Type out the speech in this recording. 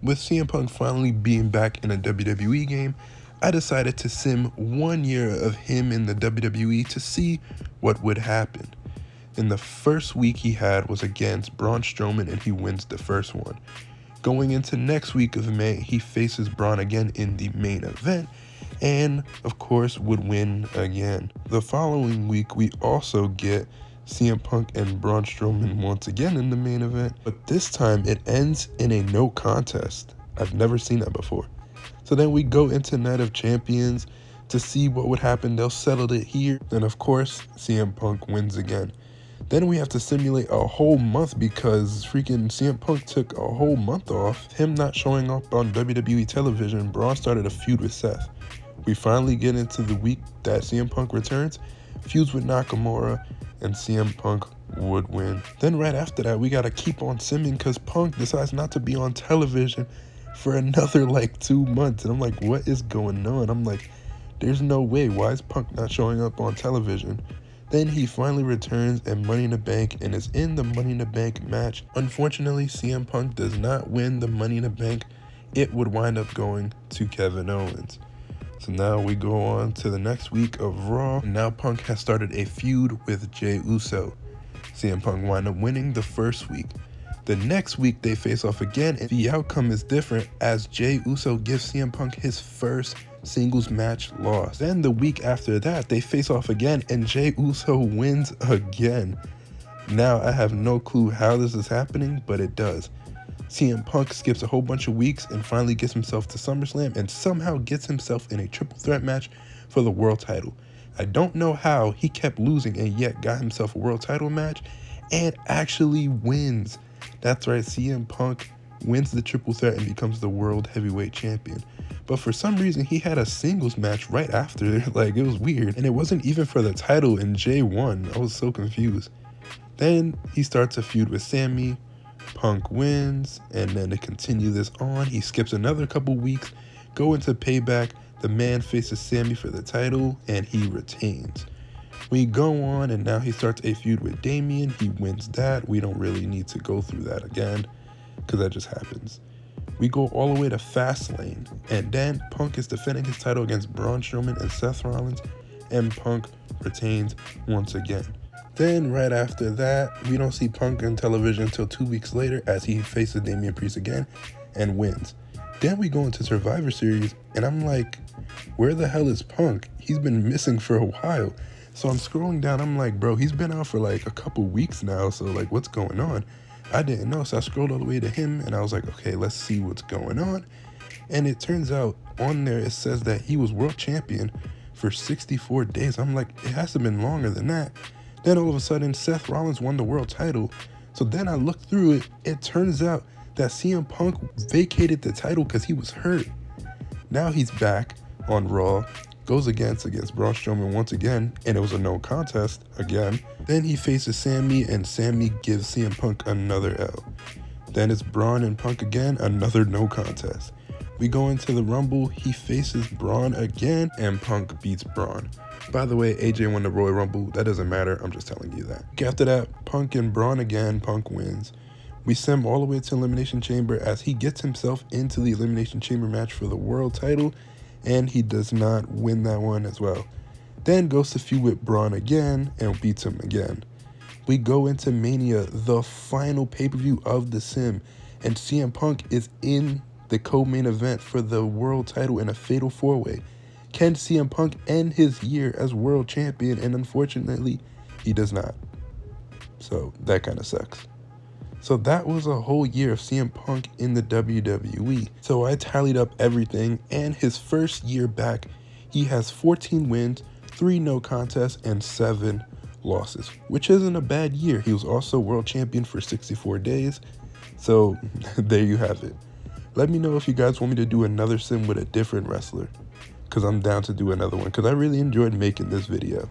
With CM Punk finally being back in a WWE game, I decided to sim 1 year of him in the WWE to see what would happen. In the first week he had was against Braun Strowman and he wins the first one. Going into next week of May, he faces Braun again in the main event and of course would win again. The following week we also get CM Punk and Braun Strowman once again in the main event, but this time it ends in a no contest. I've never seen that before. So then we go into Night of Champions to see what would happen. They'll settle it here. Then of course, CM Punk wins again. Then we have to simulate a whole month because freaking CM Punk took a whole month off. Him not showing up on WWE television, Braun started a feud with Seth. We finally get into the week that CM Punk returns, feuds with Nakamura, and CM Punk would win. Then right after that, we gotta keep on simming because Punk decides not to be on television for another like 2 months. And I'm like, what is going on? I'm like, there's no way. Why is Punk not showing up on television? Then he finally returns at Money in the Bank and is in the Money in the Bank match. Unfortunately, CM Punk does not win the Money in the Bank. It would wind up going to Kevin Owens. So now we go on to the next week of Raw. Now Punk has started a feud with Jey Uso. CM Punk wind up winning the first week. The next week they face off again and the outcome is different as Jey Uso gives CM Punk his first singles match loss. Then the week after that they face off again and Jey Uso wins again. Now I have no clue how this is happening, but it does. CM Punk skips a whole bunch of weeks and finally gets himself to SummerSlam and somehow gets himself in a triple threat match for the world title. I don't know how he kept losing and yet got himself a world title match and actually wins. That's right, CM Punk wins the triple threat and becomes the world heavyweight champion. But for some reason he had a singles match right after, like it was weird. And it wasn't even for the title and Jey won. I was so confused. Then he starts a feud with Sammy. Punk wins, and then to continue this on, he skips another couple weeks, go into Payback, the man faces Sammy for the title, and he retains. We go on, and now he starts a feud with Damian, he wins that. We don't really need to go through that again, because that just happens. We go all the way to Fastlane, and then Punk is defending his title against Braun Strowman and Seth Rollins, and Punk retains once again. Then right after that, we don't see Punk on television until 2 weeks later as he faces Damian Priest again and wins. Then we go into Survivor Series and I'm like, where the hell is Punk? He's been missing for a while. So I'm scrolling down, I'm like, bro, he's been out for like a couple weeks now, so like what's going on? I didn't know, so I scrolled all the way to him and I was like, okay, let's see what's going on. And it turns out on there it says that he was world champion for 64 days. I'm like, it has to have been longer than that. Then all of a sudden, Seth Rollins won the world title. So then I looked through it. It turns out that CM Punk vacated the title because he was hurt. Now he's back on Raw, goes against Braun Strowman once again, and it was a no contest again. Then he faces Sammy, and Sammy gives CM Punk another L. Then it's Braun and Punk again, another no contest. We go into the Rumble, he faces Braun again, and Punk beats Braun. By the way, AJ won the Royal Rumble. That doesn't matter. I'm just telling you that. After that, Punk and Braun again. Punk wins. We sim all the way to Elimination Chamber as he gets himself into the Elimination Chamber match for the world title, and he does not win that one as well. Then goes to feud with Braun again and beats him again. We go into Mania, the final pay-per-view of the sim, and CM Punk is in the co-main event for the world title in a fatal four-way. Can CM Punk end his year as world champion? And unfortunately, he does not. So that kind of sucks. So that was a whole year of CM Punk in the WWE. So I tallied up everything, and his first year back, he has 14 wins, 3 no contests, and 7 losses, which isn't a bad year. He was also world champion for 64 days. So there you have it. Let me know if you guys want me to do another sim with a different wrestler, because I'm down to do another one, because I really enjoyed making this video.